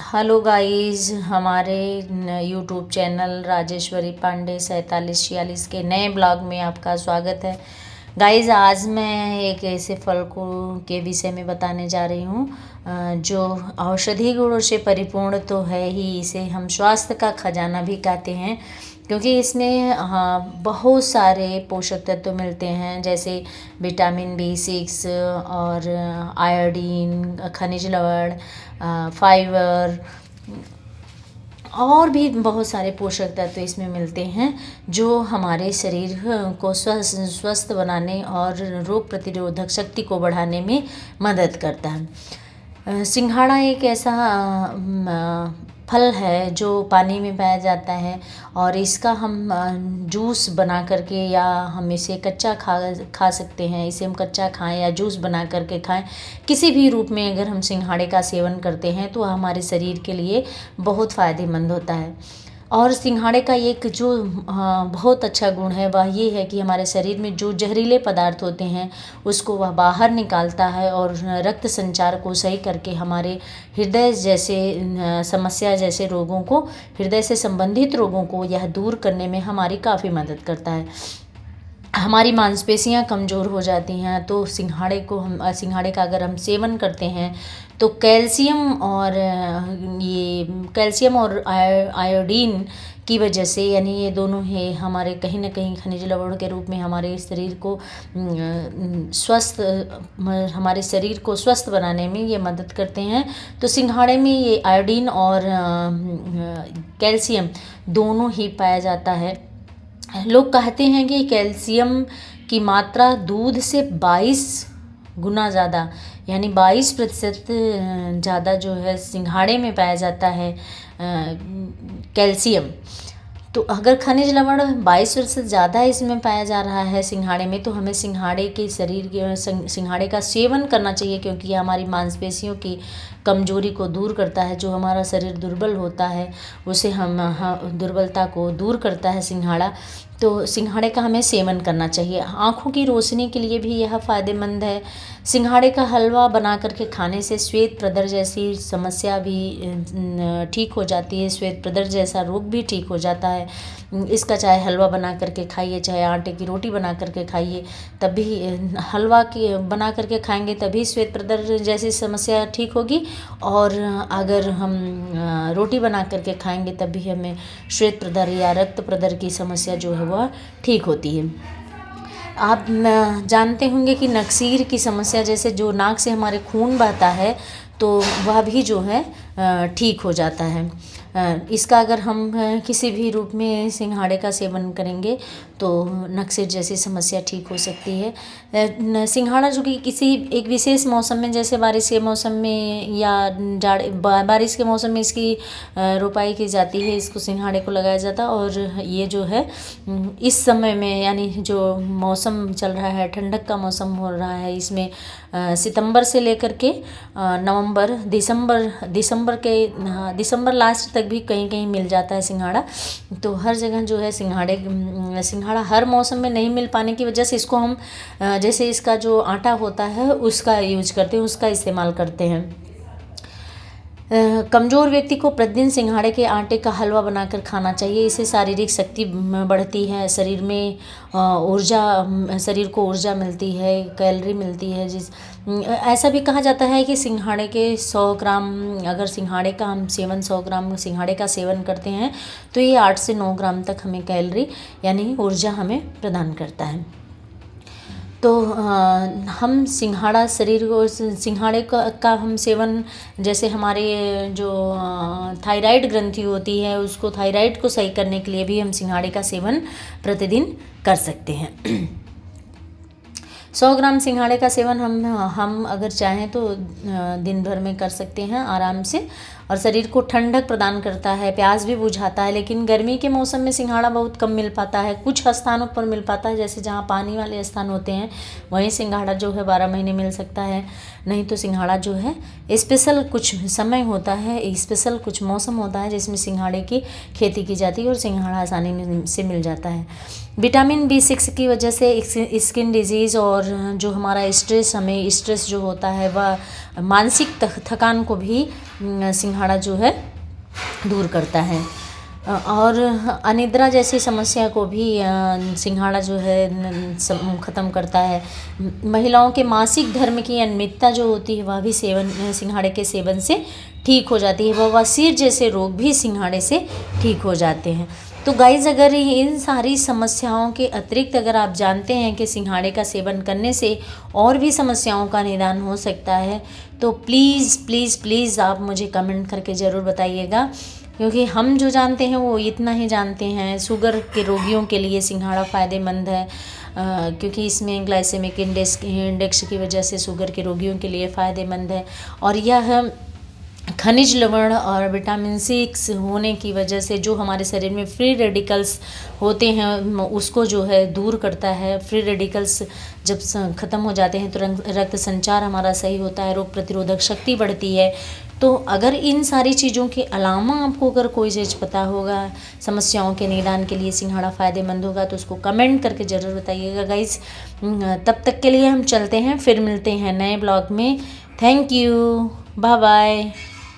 Hello guys, हमारे YouTube channel Rajeshwari Pandey 4746 के नए ब्लॉग में आपका स्वागत है। गाइस, आज मैं एक ऐसे फल को के विषय में बताने जा रही हूँ जो औषधि गुणों से परिपूर्ण तो है ही, इसे हम स्वास्थ्य का खजाना भी कहते हैं क्योंकि इसमें बहुत सारे पोषक तत्व मिलते हैं, जैसे विटामिन B6 और आयोडीन, खनिज लवण, फाइबर और भी बहुत सारे पोषक तत्व इसमें मिलते हैं जो हमारे शरीर को स्वस्थ बनाने और रोग प्रतिरोधक शक्ति को बढ़ाने में मदद करता है। सिंघाड़ा एक ऐसा फल है जो पानी में पाया जाता है और इसका हम जूस बना करके या हम इसे कच्चा खा सकते हैं। इसे हम कच्चा खाएं या जूस बना करके खाएं, किसी भी रूप में अगर हम सिंघाड़े का सेवन करते हैं तो हमारे शरीर के लिए बहुत फ़ायदेमंद होता है। और सिंघाड़े का एक जो बहुत अच्छा गुण है वह ये है कि हमारे शरीर में जो जहरीले पदार्थ होते हैं उसको वह बाहर निकालता है और रक्त संचार को सही करके हमारे हृदय जैसे समस्या जैसे रोगों को, हृदय से संबंधित रोगों को यह दूर करने में हमारी काफ़ी मदद करता है। हमारी मांसपेशियां कमज़ोर हो जाती हैं तो सिंघाड़े का अगर हम सेवन करते हैं तो कैल्शियम और आयोडीन की वजह से, यानी ये दोनों ही हमारे कहीं ना कहीं खनिज लवण के रूप में हमारे शरीर को स्वस्थ बनाने में ये मदद करते हैं। तो सिंघाड़े में ये आयोडीन और कैल्शियम दोनों ही पाया जाता है। लोग कहते हैं कि कैल्शियम की मात्रा दूध से 22 गुना ज़्यादा, यानी 22% ज़्यादा जो है सिंघाड़े में पाया जाता है कैल्शियम। तो अगर खनिज लवण 22% ज़्यादा इसमें पाया जा रहा है सिंघाड़े में, तो हमें सिंघाड़े का सेवन करना चाहिए क्योंकि ये हमारी मांसपेशियों की कमजोरी को दूर करता है। जो हमारा शरीर दुर्बल होता है उसे दुर्बलता को दूर करता है सिंघाड़ा। तो सिंघाड़े का हमें सेवन करना चाहिए। आँखों की रोशनी के लिए भी यह फ़ायदेमंद है। सिंघाड़े का हलवा बना करके खाने से श्वेत प्रदर जैसी समस्या भी ठीक हो जाती है, श्वेत प्रदर जैसा रोग भी ठीक हो जाता है। इसका चाहे हलवा बना करके खाइए, चाहे आटे की रोटी बना करके खाइए, तभी हलवा की बना करके खाएंगे तभी श्वेत प्रदर जैसी समस्या ठीक होगी, और अगर हम रोटी बना करके खाएंगे तभी हमें श्वेत प्रदर या रक्त प्रदर की समस्या जो है वह ठीक होती है। आप जानते होंगे कि नक्सीर की समस्या, जैसे जो नाक से हमारे खून बहता है तो वह भी जो है ठीक हो जाता है। इसका अगर हम किसी भी रूप में सिंघाड़े का सेवन करेंगे तो नक्सीर जैसी समस्या ठीक हो सकती है। सिंघाड़ा जो कि किसी एक विशेष मौसम में, जैसे बारिश के मौसम में या बारिश के मौसम में इसकी रोपाई की जाती है, इसको सिंघाड़े को लगाया जाता है। और ये जो है इस समय में, यानी जो मौसम चल रहा है, ठंडक का मौसम हो रहा है, इसमें सितंबर से लेकर के दिसंबर लास्ट तक भी कहीं कहीं मिल जाता है सिंघाड़ा। तो हर जगह जो है सिंघाड़ा हर मौसम में नहीं मिल पाने की वजह से इसको हम जैसे इसका जो आटा होता है उसका यूज करते हैं, उसका इस्तेमाल करते हैं। कमज़ोर व्यक्ति को प्रतिदिन सिंघाड़े के आटे का हलवा बनाकर खाना चाहिए। इससे शारीरिक शक्ति बढ़ती है, शरीर को ऊर्जा मिलती है, कैलोरी मिलती है। ऐसा भी कहा जाता है कि सिंघाड़े के 100 ग्राम, अगर 100 ग्राम सिंघाड़े का सेवन करते हैं तो ये 8 से 9 ग्राम तक हमें कैलोरी यानी ऊर्जा हमें प्रदान करता है। तो हम सिंघाड़े का हम सेवन, जैसे हमारे जो थायराइड ग्रंथि होती है उसको, थायराइड को सही करने के लिए भी हम सिंघाड़े का सेवन प्रतिदिन कर सकते हैं। 100 ग्राम सिंघाड़े का सेवन हम अगर चाहें तो दिन भर में कर सकते हैं आराम से, और शरीर को ठंडक प्रदान करता है, प्यास भी बुझाता है। लेकिन गर्मी के मौसम में सिंघाड़ा बहुत कम मिल पाता है, कुछ स्थानों पर मिल पाता है, जैसे जहाँ पानी वाले स्थान होते हैं वहीं सिंघाड़ा जो है 12 महीने मिल सकता है। नहीं तो सिंघाड़ा जो है स्पेशल कुछ समय होता है, स्पेशल कुछ मौसम होता है जिसमें सिंघाड़े की खेती की जाती है और सिंघाड़ा आसानी से मिल जाता है। विटामिन B6 की वजह से स्किन डिजीज़ और और जो हमारा स्ट्रेस जो होता है वह मानसिक थकान को भी सिंघाड़ा जो है दूर करता है। और अनिद्रा जैसी समस्या को भी सिंघाड़ा जो है ख़त्म करता है। महिलाओं के मासिक धर्म की अनियमितता जो होती है वह भी सिंघाड़े के सेवन से ठीक हो जाती है। बवासीर जैसे रोग भी सिंघाड़े से ठीक हो जाते हैं। तो गाइज़, अगर इन सारी समस्याओं के अतिरिक्त अगर आप जानते हैं कि सिंघाड़े का सेवन करने से और भी समस्याओं का निदान हो सकता है तो प्लीज़ प्लीज़ प्लीज़ आप मुझे कमेंट करके ज़रूर बताइएगा, क्योंकि हम जो जानते हैं वो इतना ही जानते हैं। शुगर के रोगियों के लिए सिंघाड़ा फ़ायदेमंद है, क्योंकि इसमें ग्लाइसेमिक इंडेक्स की वजह से शुगर के रोगियों के लिए फ़ायदेमंद है। और यह खनिज लवण और विटामिन 6 होने की वजह से जो हमारे शरीर में फ्री रेडिकल्स होते हैं उसको जो है दूर करता है। फ्री रेडिकल्स जब ख़त्म हो जाते हैं तो रक्त संचार हमारा सही होता है, रोग प्रतिरोधक शक्ति बढ़ती है। तो अगर इन सारी चीज़ों के अलावा आपको अगर कोई चीज़ पता होगा समस्याओं के निदान के लिए सिंघाड़ा फ़ायदेमंद होगा तो उसको कमेंट करके ज़रूर बताइएगा गाइज़। तब तक के लिए हम चलते हैं, फिर मिलते हैं नए ब्लॉग में। Thank you, bye bye.